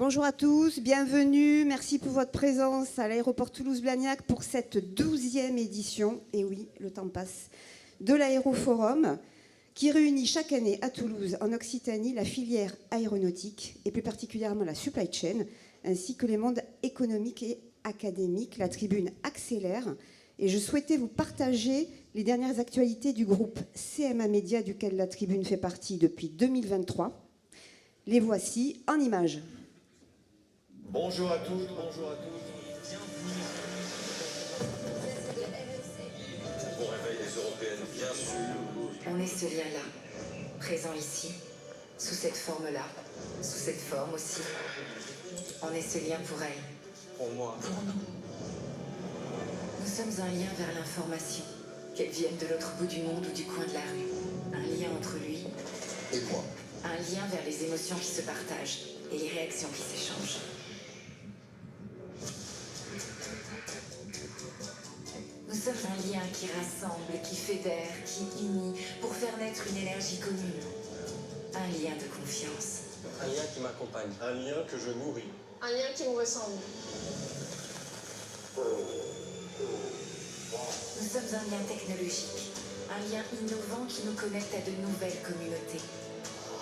Bonjour à tous, bienvenue, merci pour votre présence à l'aéroport Toulouse-Blagnac pour cette 12e édition, et oui, le temps passe, de l'Aéroforum, qui réunit chaque année à Toulouse, en Occitanie, la filière aéronautique, et plus particulièrement la supply chain, ainsi que les mondes économiques et académiques. La tribune accélère, et je souhaitais vous partager les dernières actualités du groupe CMA Média, duquel la tribune fait partie depuis 2023. Les voici en images. Bonjour à tous, bonjour à tous. Bon réveil des Européennes, bien sûr. On est ce lien-là, présent ici, sous cette forme-là, sous cette forme aussi. On est ce lien pour elle. Pour moi. Pour nous. Nous sommes un lien vers l'information, qu'elle vienne de l'autre bout du monde ou du coin de la rue. Un lien entre lui Et moi. Un lien vers les émotions qui se partagent et les réactions qui s'échangent. Nous sommes un lien qui rassemble, qui fédère, qui unit, pour faire naître une énergie commune. Un lien de confiance. Un lien qui m'accompagne. Un lien que je nourris. Un lien qui me ressemble. Nous sommes un lien technologique, un lien innovant qui nous connecte à de nouvelles communautés.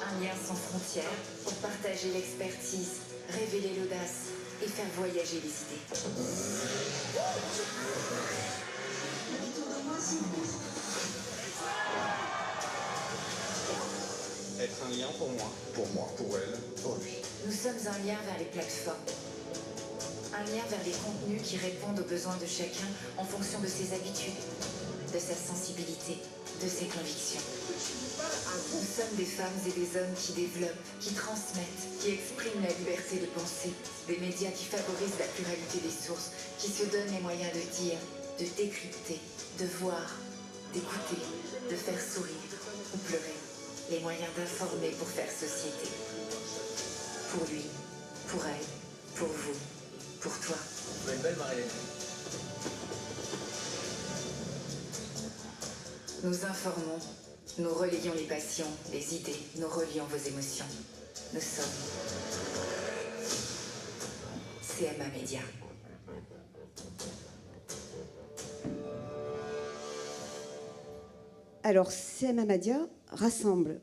Un lien sans frontières pour partager l'expertise, révéler l'audace et faire voyager les idées. Être un lien pour moi, pour elle, pour lui. Nous sommes un lien vers les plateformes. Un lien vers les contenus qui répondent aux besoins de chacun en fonction de ses habitudes, de sa sensibilité, de ses convictions. Nous sommes des femmes et des hommes qui développent, qui transmettent, qui expriment la liberté de penser, des médias qui favorisent la pluralité des sources, qui se donnent les moyens de dire, de décrypter, de voir, d'écouter, de faire sourire ou pleurer, les moyens d'informer pour faire société. Pour lui, pour elle, pour vous, pour toi. Vous êtes belle, Marie-Hélène. Nous informons, nous relayons les passions, les idées, nous relions vos émotions. Nous sommes CMA Média. Alors, CMA Média rassemble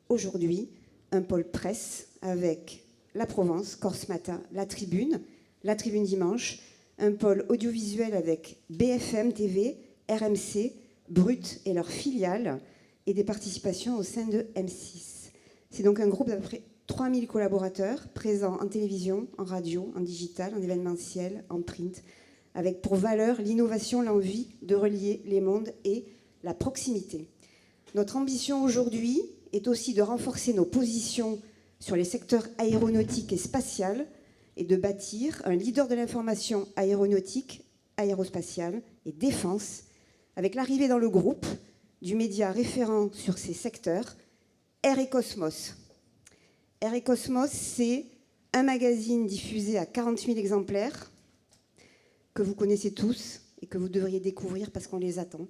aujourd'hui un pôle presse avec la Provence, Corse Matin, la Tribune Dimanche, un pôle audiovisuel avec BFM TV, RMC, Brut et leurs filiales, et des participations au sein de M6. C'est donc un groupe d'à peu près 3000 collaborateurs présents en télévision, en radio, en digital, en événementiel, en print, avec pour valeur l'innovation, l'envie de relier les mondes et la proximité. Notre ambition aujourd'hui est aussi de renforcer nos positions sur les secteurs aéronautique et spatial et de bâtir un leader de l'information aéronautique, aérospatiale et défense avec l'arrivée dans le groupe du média référent sur ces secteurs, Air et Cosmos. Air et Cosmos, c'est un magazine diffusé à 40 000 exemplaires que vous connaissez tous et que vous devriez découvrir parce qu'on les attend.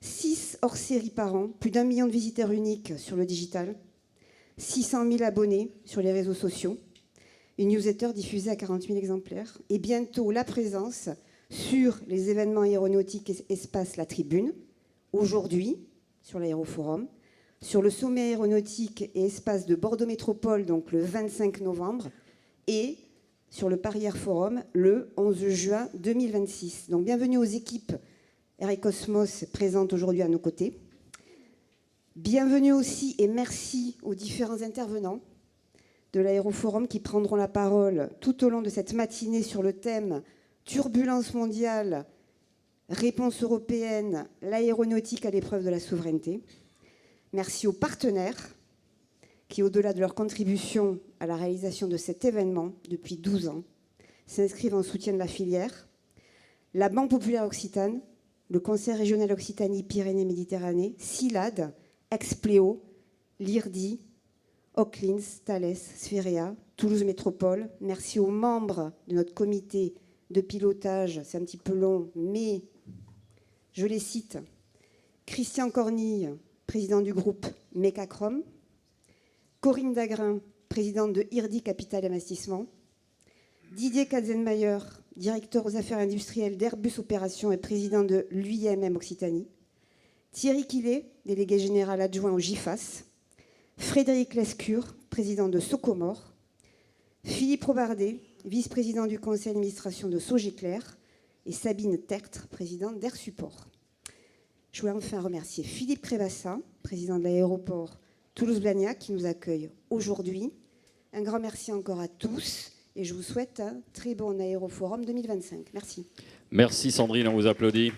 6 hors-séries par an, plus d'1 million de visiteurs uniques sur le digital, 600 000 abonnés sur les réseaux sociaux, une newsletter diffusée à 40 000 exemplaires et bientôt la présence sur les événements aéronautiques et espace La Tribune, aujourd'hui sur l'Aéroforum, sur le sommet aéronautique et espace de Bordeaux Métropole, donc le 25 novembre, et sur le Paris Air Forum le 11 juin 2026. Donc bienvenue aux équipes Air et Cosmos présentes aujourd'hui à nos côtés. Bienvenue aussi et merci aux différents intervenants de l'Aéroforum qui prendront la parole tout au long de cette matinée sur le thème « Turbulence mondiale, réponse européenne, l'aéronautique à l'épreuve de la souveraineté ». Merci aux partenaires qui, au-delà de leur contribution à la réalisation de cet événement depuis 12 ans, s'inscrivent en soutien de la filière. La Banque populaire occitane, le Conseil régional Occitanie-Pyrénées-Méditerranée, SILAD, Expléo, l'IRDI, Oclins, Thales, Sphérea, Toulouse Métropole. Merci aux membres de notre comité de pilotage, c'est un petit peu long, mais je les cite. Christian Cornille, président du groupe Mecacrom, Corinne Dagrin, présidente de IRDI Capital Investissement, Didier Katzenmayer, directeur aux affaires industrielles d'Airbus Opération et président de l'UIMM Occitanie. Thierry Quillet, délégué général adjoint au GIFAS. Frédéric Lescure, président de Socomor. Philippe Robardet, vice-président du conseil d'administration de Sogeclair. Et Sabine Tertre, présidente d'Air Support. Je voulais enfin remercier Philippe Crébassa, président de l'aéroport Toulouse-Blagnac, qui nous accueille aujourd'hui. Un grand merci encore à tous et je vous souhaite un très bon Aéroforum 2025. Merci. Merci Sandrine, on vous applaudit.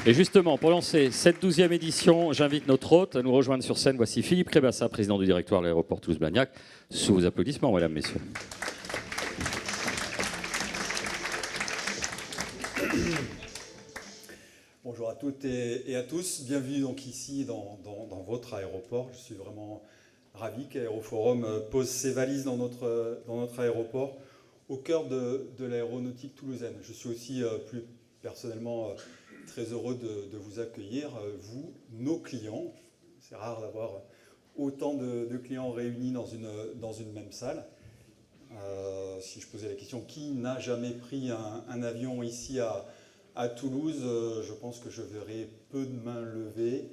Et justement, pour lancer cette 12e édition, j'invite notre hôte à nous rejoindre sur scène. Voici Philippe Crébassa, président du directoire de l'aéroport Toulouse-Blagnac. Sous vos applaudissements, mesdames, messieurs. Bonjour à toutes et à tous. Bienvenue donc ici dans votre aéroport. Je suis vraiment ravi qu'Aéroforum pose ses valises dans notre aéroport, au cœur de l'aéronautique toulousaine. Je suis aussi plus personnellement très heureux de vous accueillir, vous, nos clients. C'est rare d'avoir autant de clients réunis dans une même salle. Si je posais la question, qui n'a jamais pris un avion ici à Toulouse, je pense que je verrai peu de mains levées.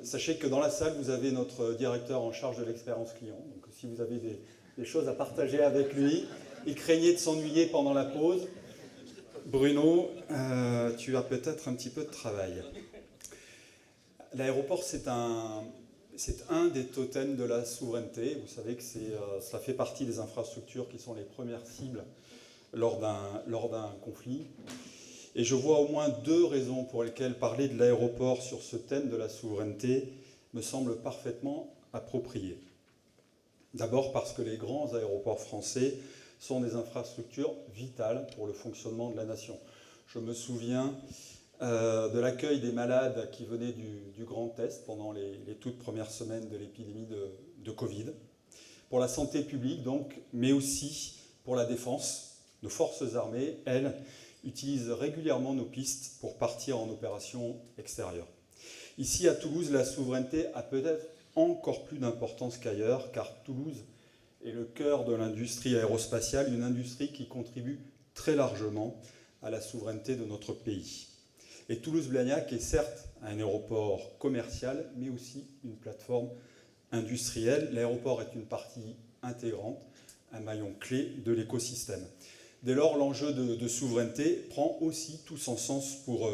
Sachez que dans la salle, vous avez notre directeur en charge de l'expérience client. Donc si vous avez des choses à partager avec lui, il craignait de s'ennuyer pendant la pause. Bruno, tu as peut-être un petit peu de travail. L'aéroport, c'est un des totems de la souveraineté. Vous savez que ça fait partie des infrastructures qui sont les premières cibles lors d'un conflit. Et je vois au moins deux raisons pour lesquelles parler de l'aéroport sur ce thème de la souveraineté me semble parfaitement approprié. D'abord parce que les grands aéroports français sont des infrastructures vitales pour le fonctionnement de la nation. Je me souviens de l'accueil des malades qui venaient du Grand Est pendant les toutes premières semaines de l'épidémie de Covid. Pour la santé publique donc, mais aussi pour la défense. Nos forces armées, elles, utilisent régulièrement nos pistes pour partir en opération extérieure. Ici, à Toulouse, la souveraineté a peut-être encore plus d'importance qu'ailleurs, car Toulouse est le cœur de l'industrie aérospatiale, une industrie qui contribue très largement à la souveraineté de notre pays. Et Toulouse-Blagnac est certes un aéroport commercial, mais aussi une plateforme industrielle. L'aéroport est une partie intégrante, un maillon clé de l'écosystème. Dès lors, l'enjeu de souveraineté prend aussi tout son sens pour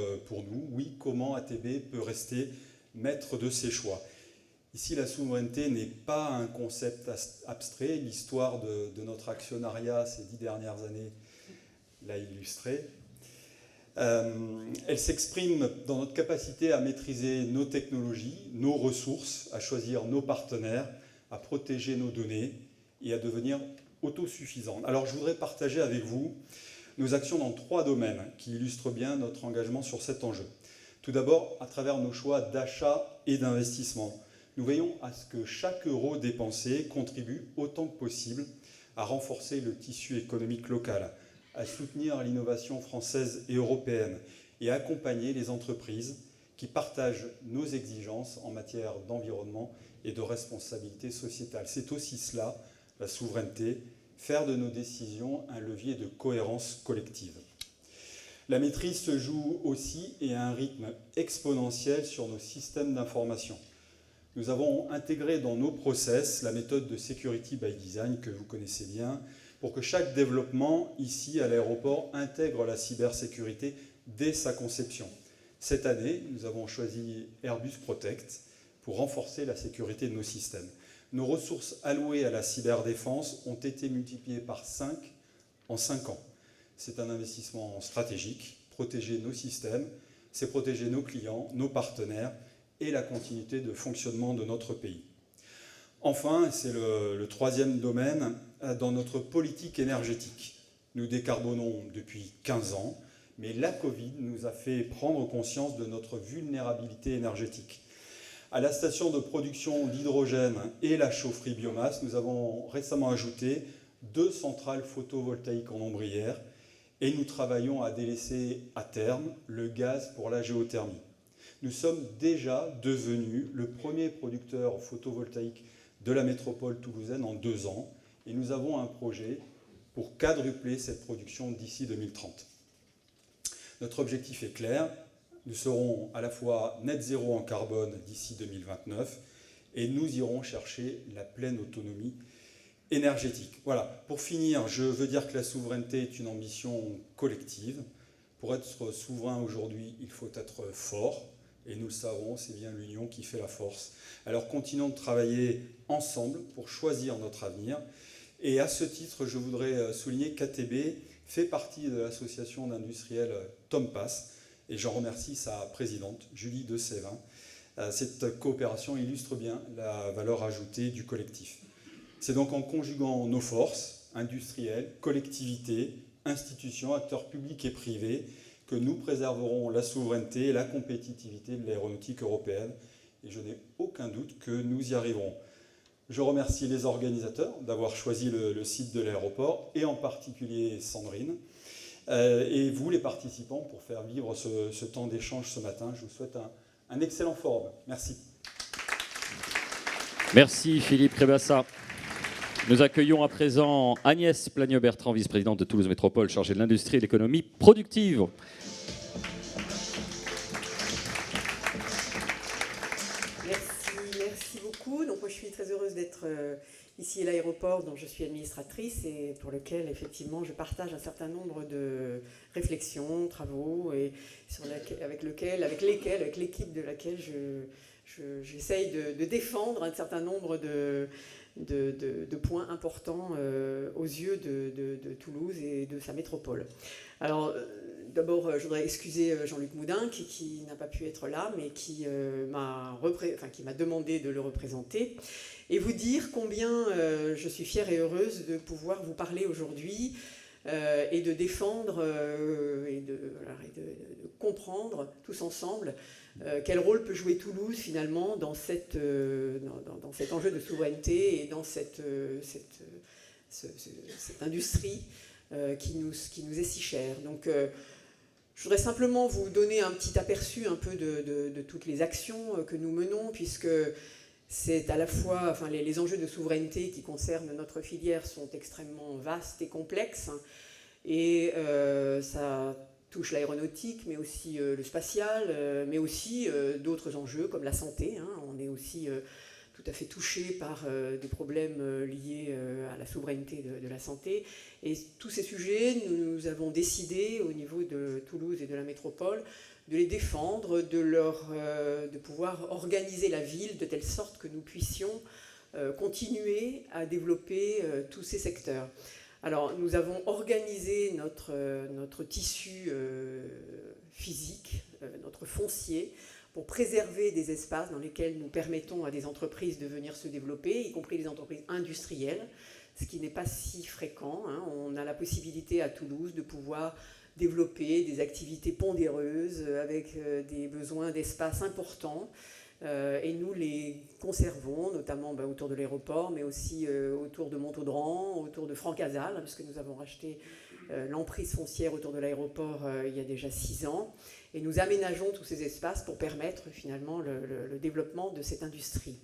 nous. Oui, comment ATB peut rester maître de ses choix? Ici, la souveraineté n'est pas un concept abstrait. L'histoire de notre actionnariat ces 10 dernières années l'a illustré. Elle s'exprime dans notre capacité à maîtriser nos technologies, nos ressources, à choisir nos partenaires, à protéger nos données et à devenir autosuffisante. Alors je voudrais partager avec vous nos actions dans 3 domaines qui illustrent bien notre engagement sur cet enjeu. Tout d'abord, à travers nos choix d'achat et d'investissement. Nous veillons à ce que chaque euro dépensé contribue autant que possible à renforcer le tissu économique local, à soutenir l'innovation française et européenne et à accompagner les entreprises qui partagent nos exigences en matière d'environnement et de responsabilité sociétale. C'est aussi cela, la souveraineté, faire de nos décisions un levier de cohérence collective. La maîtrise se joue aussi et à un rythme exponentiel sur nos systèmes d'information. Nous avons intégré dans nos process la méthode de Security by Design que vous connaissez bien, pour que chaque développement ici à l'aéroport intègre la cybersécurité dès sa conception. Cette année, nous avons choisi Airbus Protect pour renforcer la sécurité de nos systèmes. Nos ressources allouées à la cyberdéfense ont été multipliées par 5 en 5 ans. C'est un investissement stratégique. Protéger nos systèmes, c'est protéger nos clients, nos partenaires et la continuité de fonctionnement de notre pays. Enfin, c'est le 3e domaine, dans notre politique énergétique. Nous décarbonons depuis 15 ans, mais la Covid nous a fait prendre conscience de notre vulnérabilité énergétique. À la station de production d'hydrogène et la chaufferie biomasse, nous avons récemment ajouté 2 centrales photovoltaïques en ombrière et nous travaillons à délaisser à terme le gaz pour la géothermie. Nous sommes déjà devenus le premier producteur photovoltaïque de la métropole toulousaine en 2 ans et nous avons un projet pour quadrupler cette production d'ici 2030. Notre objectif est clair, nous serons à la fois net zéro en carbone d'ici 2029 et nous irons chercher la pleine autonomie énergétique. Voilà, pour finir, je veux dire que la souveraineté est une ambition collective. Pour être souverain aujourd'hui, il faut être fort, et nous le savons, c'est bien l'union qui fait la force. Alors continuons de travailler ensemble pour choisir notre avenir. Et à ce titre, je voudrais souligner qu'ATB fait partie de l'association d'industriels Tompas, et j'en remercie sa présidente, Julie de Sévin. Cette coopération illustre bien la valeur ajoutée du collectif. C'est donc en conjuguant nos forces, industriels, collectivités, institutions, acteurs publics et privés, que nous préserverons la souveraineté et la compétitivité de l'aéronautique européenne. Et je n'ai aucun doute que nous y arriverons. Je remercie les organisateurs d'avoir choisi le site de l'aéroport, et en particulier Sandrine, et vous, les participants, pour faire vivre ce temps d'échange ce matin. Je vous souhaite un excellent forum. Merci. Merci Philippe Crébassa. Nous accueillons à présent Agnès Plagneux-Bertrand, vice-présidente de Toulouse Métropole, chargée de l'industrie et de l'économie productive. Merci beaucoup. Donc moi je suis très heureuse d'être ici à l'aéroport dont je suis administratrice et pour lequel effectivement je partage un certain nombre de réflexions, travaux et avec l'équipe de laquelle j'essaye de défendre un certain nombre de points importants aux yeux de Toulouse et de sa métropole. Alors, d'abord, je voudrais excuser Jean-Luc Moudin qui n'a pas pu être là, mais qui m'a demandé de le représenter, et vous dire combien je suis fière et heureuse de pouvoir vous parler aujourd'hui et de défendre et de comprendre tous ensemble quel rôle peut jouer Toulouse finalement dans cet enjeu de souveraineté et dans cette industrie qui nous est si chère. Donc je voudrais simplement vous donner un petit aperçu un peu de toutes les actions que nous menons, puisque c'est à la fois, les enjeux de souveraineté qui concernent notre filière sont extrêmement vastes et complexes, et ça touche l'aéronautique, mais aussi le spatial, mais aussi d'autres enjeux comme la santé. On est aussi tout à fait touché par des problèmes liés à la souveraineté de la santé. Et tous ces sujets, nous avons décidé au niveau de Toulouse et de la métropole de les défendre, de pouvoir organiser la ville de telle sorte que nous puissions continuer à développer tous ces secteurs. Alors, nous avons organisé notre tissu physique, notre foncier, pour préserver des espaces dans lesquels nous permettons à des entreprises de venir se développer, y compris des entreprises industrielles, ce qui n'est pas si fréquent. On a la possibilité à Toulouse de pouvoir développer des activités pondéreuses avec des besoins d'espace importants. Et nous les conservons, notamment autour de l'aéroport, mais aussi autour de Montaudran, autour de Francazal, puisque nous avons racheté l'emprise foncière autour de l'aéroport il y a déjà 6 ans. Et nous aménageons tous ces espaces pour permettre finalement le développement de cette industrie,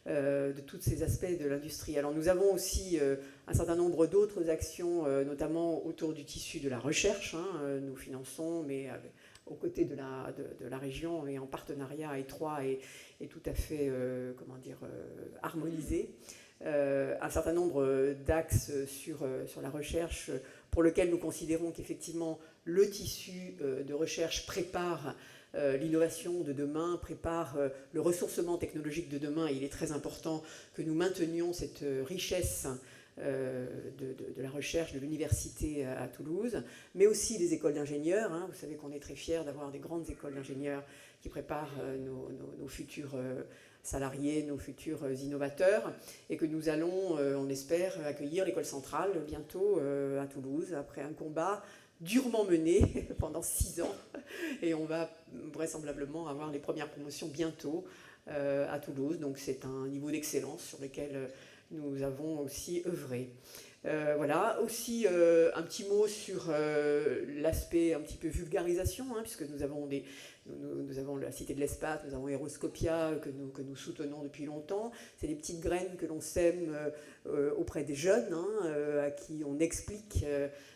de tous ces aspects de l'industrie. Alors nous avons aussi un certain nombre d'autres actions, notamment autour du tissu de la recherche. Nous finançons, mais aux côtés de la région et en partenariat étroit et tout à fait harmonisé, un certain nombre d'axes sur la recherche pour lequel nous considérons qu'effectivement le tissu de recherche prépare l'innovation de demain, prépare le ressourcement technologique de demain. Il est très important que nous maintenions cette richesse de la recherche de l'université à Toulouse, mais aussi des écoles d'ingénieurs. Vous savez qu'on est très fiers d'avoir des grandes écoles d'ingénieurs qui préparent nos futurs salariés, nos futurs innovateurs, et que nous allons, on espère, accueillir l'école centrale bientôt à Toulouse, après un combat durement mené pendant 6 ans, et on va vraisemblablement avoir les premières promotions bientôt à Toulouse. Donc c'est un niveau d'excellence sur lequel nous avons aussi œuvré. Voilà, aussi un petit mot sur l'aspect un petit peu vulgarisation, hein, puisque nous avons la Cité de l'Espace, nous avons Aeroscopia que nous soutenons depuis longtemps. C'est des petites graines que l'on sème auprès des jeunes, hein, à qui on explique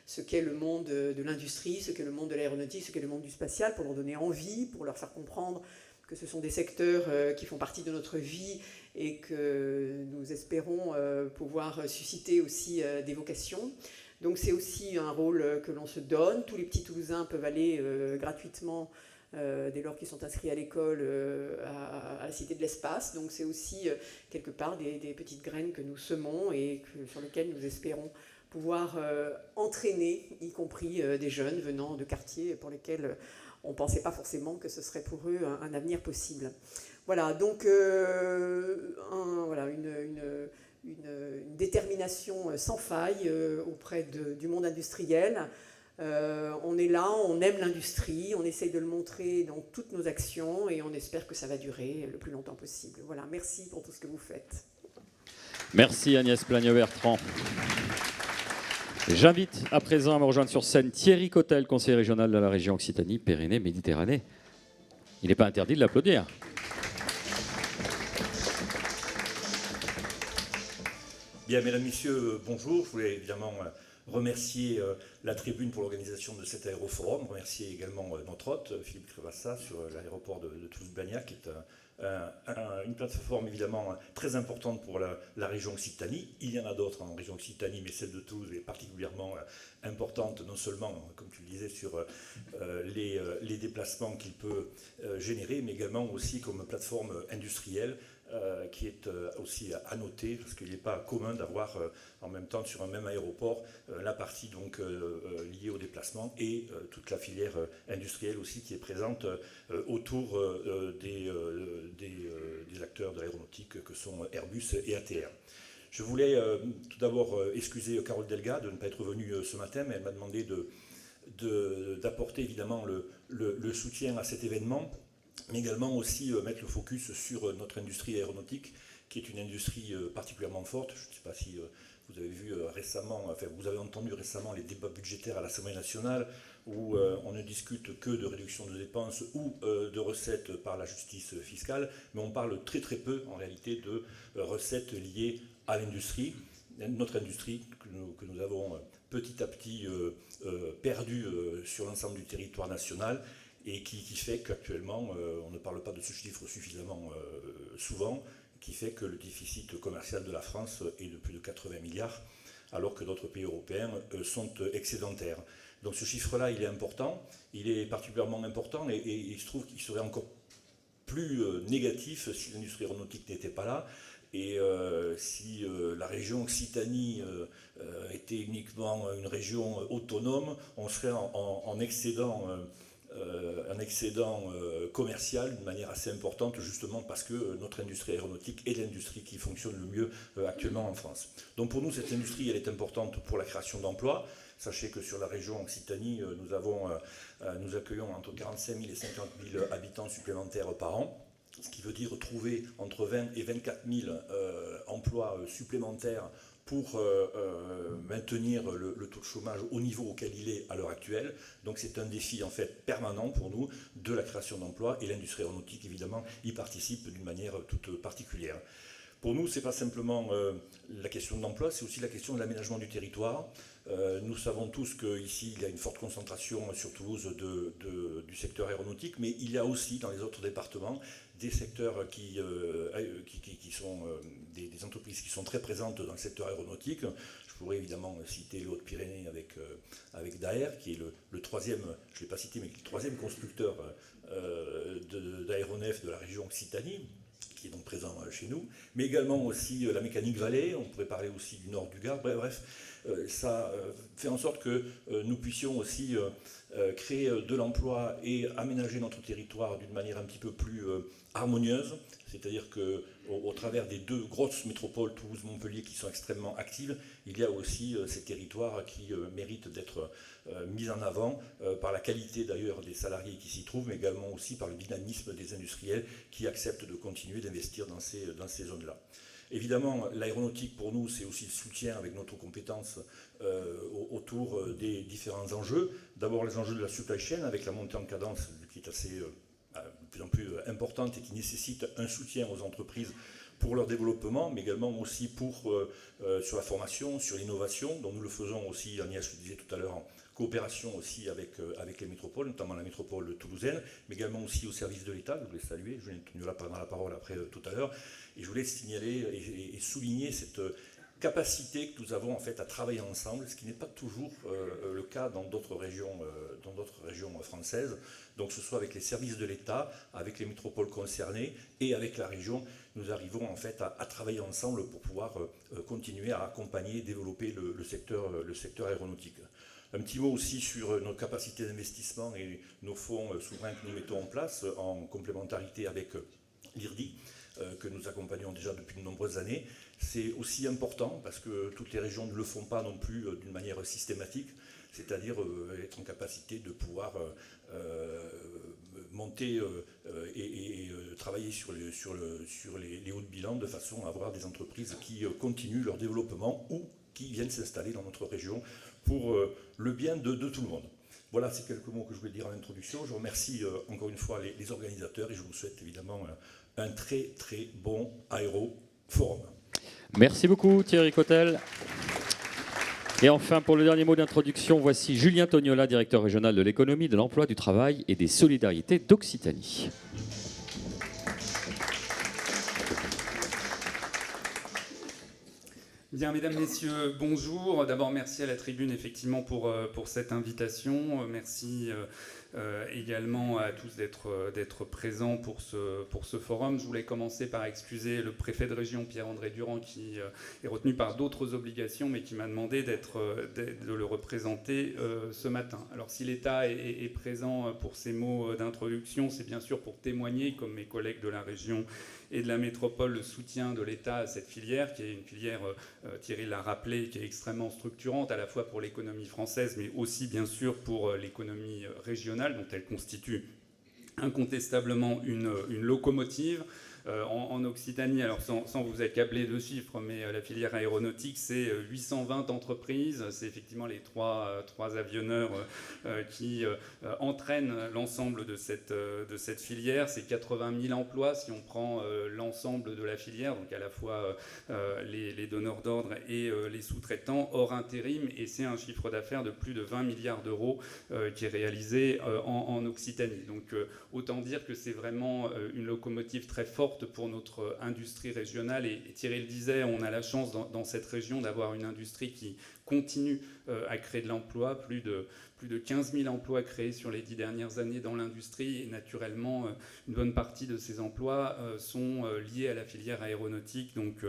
ce qu'est le monde de l'industrie, ce qu'est le monde de l'aéronautique, ce qu'est le monde du spatial, pour leur donner envie, pour leur faire comprendre que ce sont des secteurs qui font partie de notre vie et que nous espérons pouvoir susciter aussi des vocations. Donc c'est aussi un rôle que l'on se donne. Tous les petits Toulousains peuvent aller gratuitement, dès lors qu'ils sont inscrits à l'école, à la Cité de l'Espace. Donc c'est aussi quelque part des petites graines que nous semons et sur lesquelles nous espérons pouvoir entraîner, y compris des jeunes venant de quartiers pour lesquels on ne pensait pas forcément que ce serait pour eux un avenir possible. Voilà, donc une détermination sans faille auprès du monde industriel. On est là, on aime l'industrie, on essaye de le montrer dans toutes nos actions et on espère que ça va durer le plus longtemps possible. Voilà, merci pour tout ce que vous faites. Merci Agnès Plagneux-Bertrand. J'invite à présent à me rejoindre sur scène Thierry Cotel, conseiller régional de la région Occitanie-Pyrénées-Méditerranée. Il n'est pas interdit de l'applaudir. Bien, mesdames, messieurs, bonjour. Je voulais évidemment remercier la tribune pour l'organisation de cet aéroforum, remercier également notre hôte, Philippe Crébassa, sur l'aéroport de Toulouse-Blagnac, qui est une plateforme évidemment très importante pour la région Occitanie. Il y en a d'autres en région Occitanie, mais celle de Toulouse est particulièrement importante, non seulement, comme tu le disais, sur les déplacements qu'il peut générer, mais également aussi comme plateforme industrielle, qui est aussi à noter, parce qu'il n'est pas commun d'avoir en même temps sur un même aéroport la partie donc liée au déplacement et toute la filière industrielle aussi qui est présente autour des acteurs de l'aéronautique que sont Airbus et ATR. Je voulais tout d'abord excuser Carole Delga de ne pas être venue ce matin, mais elle m'a demandé d'apporter évidemment le soutien à cet événement, mais également aussi mettre le focus sur notre industrie aéronautique, qui est une industrie particulièrement forte. Je ne sais pas si vous avez vu récemment, enfin vous avez entendu récemment les débats budgétaires à l'Assemblée nationale, où on ne discute que de réduction de dépenses ou de recettes par la justice fiscale, mais on parle très très peu en réalité de recettes liées à l'industrie, notre industrie que nous avons petit à petit perdue sur l'ensemble du territoire national, et qui fait qu'actuellement, on ne parle pas de ce chiffre suffisamment souvent, qui fait que le déficit commercial de la France est de plus de 80 milliards, alors que d'autres pays européens sont excédentaires. Donc ce chiffre-là, il est important, il est particulièrement important, et il se trouve qu'il serait encore plus négatif si l'industrie aéronautique n'était pas là, et si la région Occitanie était uniquement une région autonome, on serait en excédent commercial d'une manière assez importante, justement parce que notre industrie aéronautique est l'industrie qui fonctionne le mieux actuellement en France. Donc pour nous, cette industrie, elle est importante pour la création d'emplois. Sachez que sur la région Occitanie, nous accueillons entre 45 000 et 50 000 habitants supplémentaires par an, ce qui veut dire trouver entre 20 et 24 000 emplois supplémentaires pour maintenir le taux de chômage au niveau auquel il est à l'heure actuelle. Donc c'est un défi en fait permanent pour nous de la création d'emplois, et l'industrie aéronautique évidemment y participe d'une manière toute particulière. Pour nous, ce n'est pas simplement la question de l'emploi, c'est aussi la question de l'aménagement du territoire. Nous savons tous qu'ici, il y a une forte concentration sur Toulouse du secteur aéronautique, mais il y a aussi dans les autres départements des secteurs qui sont des entreprises qui sont très présentes dans le secteur aéronautique. Je pourrais évidemment citer les Hautes-Pyrénées avec Daher, qui est le troisième, je ne l'ai pas cité, mais qui est le troisième constructeur d'aéronefs de la région Occitanie, qui est donc présent chez nous, mais également aussi la Mécanique Vallée, on pourrait parler aussi du nord du Gard, bref, ça fait en sorte que nous puissions aussi créer de l'emploi et aménager notre territoire d'une manière un petit peu plus harmonieuse, c'est-à-dire qu'au travers des deux grosses métropoles, Toulouse, Montpellier, qui sont extrêmement actives, il y a aussi ces territoires qui méritent d'être mis en avant par la qualité d'ailleurs des salariés qui s'y trouvent, mais également aussi par le dynamisme des industriels qui acceptent de continuer d'investir dans ces zones-là. Évidemment, l'aéronautique, pour nous, c'est aussi le soutien avec notre compétence autour des différents enjeux. D'abord, les enjeux de la supply chain, avec la montée en cadence qui est assez de plus en plus importante et qui nécessite un soutien aux entreprises pour leur développement, mais également aussi sur la formation, sur l'innovation, dont nous le faisons aussi, Agnès le disait tout à l'heure, en coopération aussi avec les métropoles, notamment la métropole toulousaine, mais également aussi au service de l'État. Je voulais saluer, Julien Tognola prendra la parole après tout à l'heure, et je voulais signaler et souligner cette capacité que nous avons en fait à travailler ensemble, ce qui n'est pas toujours le cas dans d'autres régions françaises. Donc, que ce soit avec les services de l'État, avec les métropoles concernées et avec la région, nous arrivons en fait à travailler ensemble pour pouvoir continuer à accompagner et développer le secteur aéronautique. Un petit mot aussi sur nos capacités d'investissement et nos fonds souverains que nous mettons en place en complémentarité avec l'IRDI, que nous accompagnons déjà depuis de nombreuses années. C'est aussi important parce que toutes les régions ne le font pas non plus d'une manière systématique, c'est-à-dire être en capacité de pouvoir monter et travailler sur les hauts de bilan de façon à avoir des entreprises qui continuent leur développement ou qui viennent s'installer dans notre région pour le bien de tout le monde. Voilà, c'est quelques mots que je voulais dire en introduction. Je remercie encore une fois les organisateurs et je vous souhaite évidemment un très très bon aéroforum. Merci beaucoup Thierry Cotel. Et enfin, pour le dernier mot d'introduction, voici Julien Tognola, directeur régional de l'économie, de l'emploi, du travail et des solidarités d'Occitanie. Bien, mesdames, messieurs, bonjour. D'abord, merci à la tribune, effectivement, pour cette invitation. Merci également à tous d'être présents pour ce forum. Je voulais commencer par excuser le préfet de région, Pierre-André Durand, qui est retenu par d'autres obligations, mais qui m'a demandé de le représenter ce matin. Alors, si l'État est présent pour ces mots d'introduction, c'est bien sûr pour témoigner, comme mes collègues de la région et de la métropole, le soutien de l'État à cette filière, qui est une filière, Thierry l'a rappelé, qui est extrêmement structurante, à la fois pour l'économie française, mais aussi, bien sûr, pour l'économie régionale, dont elle constitue incontestablement une locomotive. En Occitanie, alors sans vous accabler de chiffres, mais la filière aéronautique, c'est 820 entreprises. C'est effectivement les trois avionneurs qui entraînent l'ensemble de cette filière. C'est 80 000 emplois si on prend l'ensemble de la filière, donc à la fois les donneurs d'ordre et les sous-traitants, hors intérim. Et c'est un chiffre d'affaires de plus de 20 milliards d'euros qui est réalisé en Occitanie. Donc autant dire que c'est vraiment une locomotive très forte pour notre industrie régionale. Et Thierry le disait, on a la chance dans cette région d'avoir une industrie qui continue à créer de l'emploi, plus de 15 000 emplois créés sur les 10 dernières années dans l'industrie. Et naturellement, une bonne partie de ces emplois sont liés à la filière aéronautique. Donc,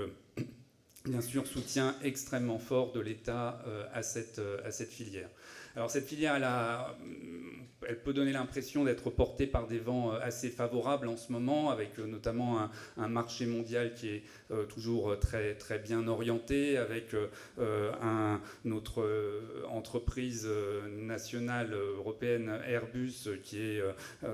bien sûr, soutien extrêmement fort de l'État à cette filière. Alors cette filière, elle peut donner l'impression d'être portée par des vents assez favorables en ce moment, avec notamment un marché mondial qui est toujours très, très bien orienté, avec notre entreprise nationale européenne Airbus,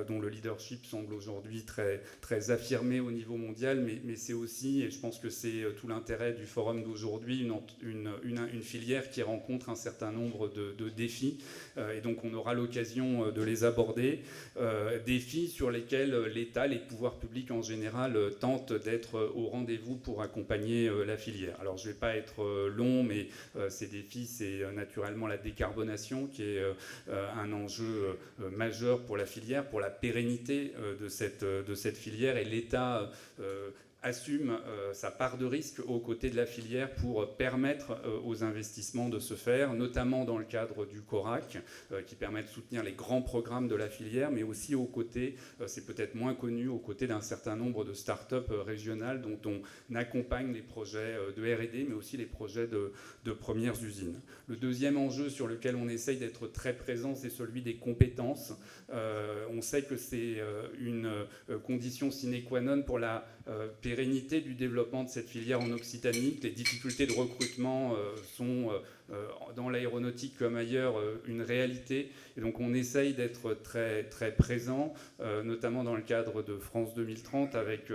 dont le leadership semble aujourd'hui très, très affirmé au niveau mondial, mais c'est aussi, et je pense que c'est tout l'intérêt du forum d'aujourd'hui, une filière qui rencontre un certain nombre de défis. Et donc on aura l'occasion de les aborder, défis sur lesquels l'État, les pouvoirs publics en général, tentent d'être au rendez-vous pour accompagner la filière. Alors je ne vais pas être long, mais ces défis, c'est naturellement la décarbonation qui est un enjeu majeur pour la filière, pour la pérennité de cette filière, et l'État assume sa part de risque aux côtés de la filière pour permettre aux investissements de se faire, notamment dans le cadre du CORAC, qui permet de soutenir les grands programmes de la filière, mais aussi aux côtés, c'est peut-être moins connu, aux côtés d'un certain nombre de start-up régionales dont on accompagne les projets de R&D, mais aussi les projets de premières usines. Le deuxième enjeu sur lequel on essaye d'être très présent, c'est celui des compétences. On sait que c'est une condition sine qua non pour la pérennité du développement de cette filière en Occitanie. Les difficultés de recrutement sont dans l'aéronautique comme ailleurs une réalité. Et donc on essaye d'être très, très présent, notamment dans le cadre de France 2030, avec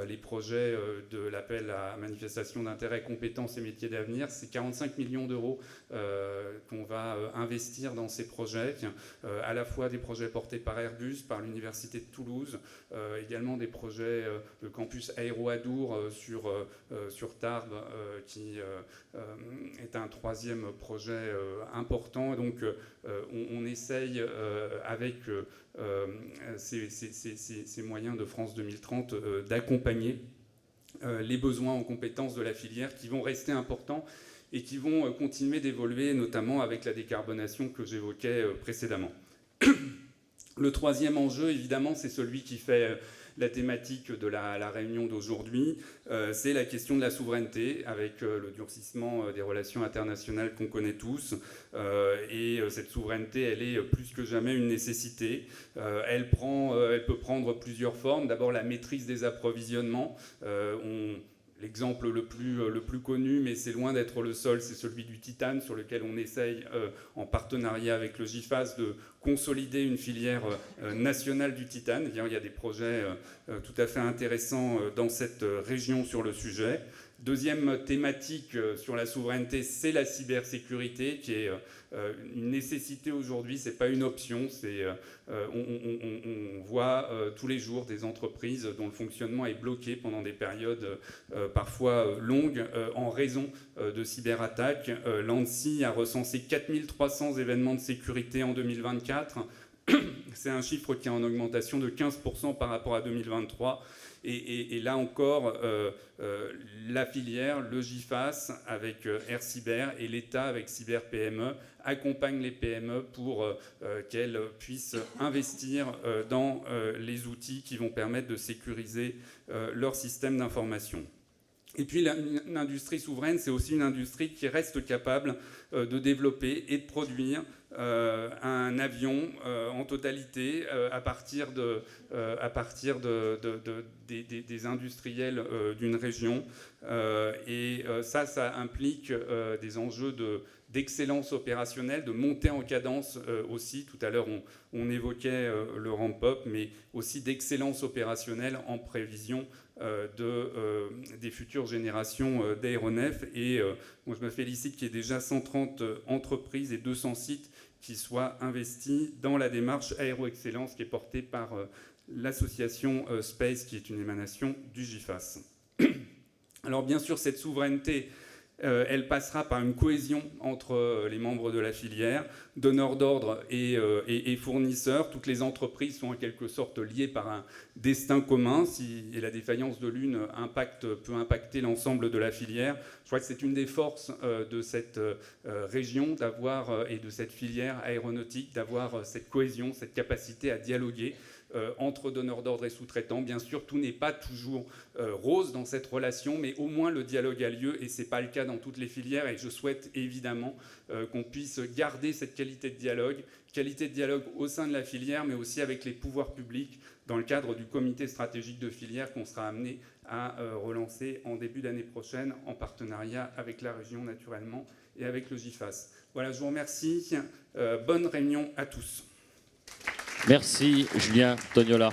les projets de l'appel à manifestation d'intérêt, compétences et métiers d'avenir. C'est 45 millions d'euros qu'on va investir dans ces projets, à la fois des projets portés par Airbus, par l'Université de Toulouse, également des projets de campus Aéro-Adour sur Tarbes, qui est un troisième projet important. Donc on essaye avec ces moyens de France 2030 d'accompagner les besoins en compétences de la filière qui vont rester importants et qui vont continuer d'évoluer, notamment avec la décarbonation que j'évoquais précédemment. Le troisième enjeu, évidemment, c'est celui qui fait la thématique de la réunion d'aujourd'hui, c'est la question de la souveraineté, avec le durcissement des relations internationales qu'on connaît tous. Et cette souveraineté, elle est plus que jamais une nécessité. Elle peut prendre plusieurs formes. D'abord, la maîtrise des approvisionnements. L'exemple le plus connu, mais c'est loin d'être le seul, c'est celui du titane, sur lequel on essaye, en partenariat avec le GIFAS, de consolider une filière nationale du titane. Il y a des projets tout à fait intéressants dans cette région sur le sujet. Deuxième thématique sur la souveraineté, c'est la cybersécurité, qui est une nécessité aujourd'hui, c'est pas une option. On voit tous les jours des entreprises dont le fonctionnement est bloqué pendant des périodes parfois longues en raison de cyberattaques. L'ANSSI a recensé 4300 événements de sécurité en 2024. C'est un chiffre qui est en augmentation de 15% par rapport à 2023. Et là encore, la filière, le GIFAS avec Air Cyber et l'État avec Cyber PME accompagnent les PME pour qu'elles puissent investir dans les outils qui vont permettre de sécuriser leur système d'information. Et puis une industrie souveraine, c'est aussi une industrie qui reste capable de développer et de produire un avion en totalité à partir des industriels d'une région. Et ça implique des enjeux d'excellence opérationnelle, de montée en cadence aussi. Tout à l'heure, on évoquait le ramp-up, mais aussi d'excellence opérationnelle en prévision des futures générations d'aéronefs. Et moi, je me félicite qu'il y ait déjà 130 entreprises et 200 sites qui soient investis dans la démarche Aéro-Excellence qui est portée par l'association Space, qui est une émanation du GIFAS. Alors bien sûr, cette souveraineté, elle passera par une cohésion entre les membres de la filière, donneurs d'ordre et fournisseurs. Toutes les entreprises sont en quelque sorte liées par un destin commun, et la défaillance de l'une peut impacter l'ensemble de la filière. Je crois que c'est une des forces de cette région et de cette filière aéronautique, d'avoir cette cohésion, cette capacité à dialoguer entre donneurs d'ordre et sous-traitants. Bien sûr, tout n'est pas toujours rose dans cette relation, mais au moins le dialogue a lieu, et ce n'est pas le cas dans toutes les filières. Et je souhaite évidemment qu'on puisse garder cette qualité de dialogue au sein de la filière, mais aussi avec les pouvoirs publics dans le cadre du comité stratégique de filière qu'on sera amené à relancer en début d'année prochaine, en partenariat avec la région naturellement et avec le GIFAS. Voilà, je vous remercie. Bonne réunion à tous. Merci Julien Tognola.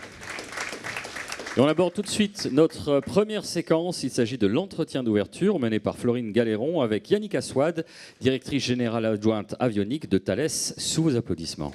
Et on aborde tout de suite notre première séquence. Il s'agit de l'entretien d'ouverture mené par Florine Galéron avec Yannick Assouad, directrice générale adjointe avionique de Thales, sous vos applaudissements.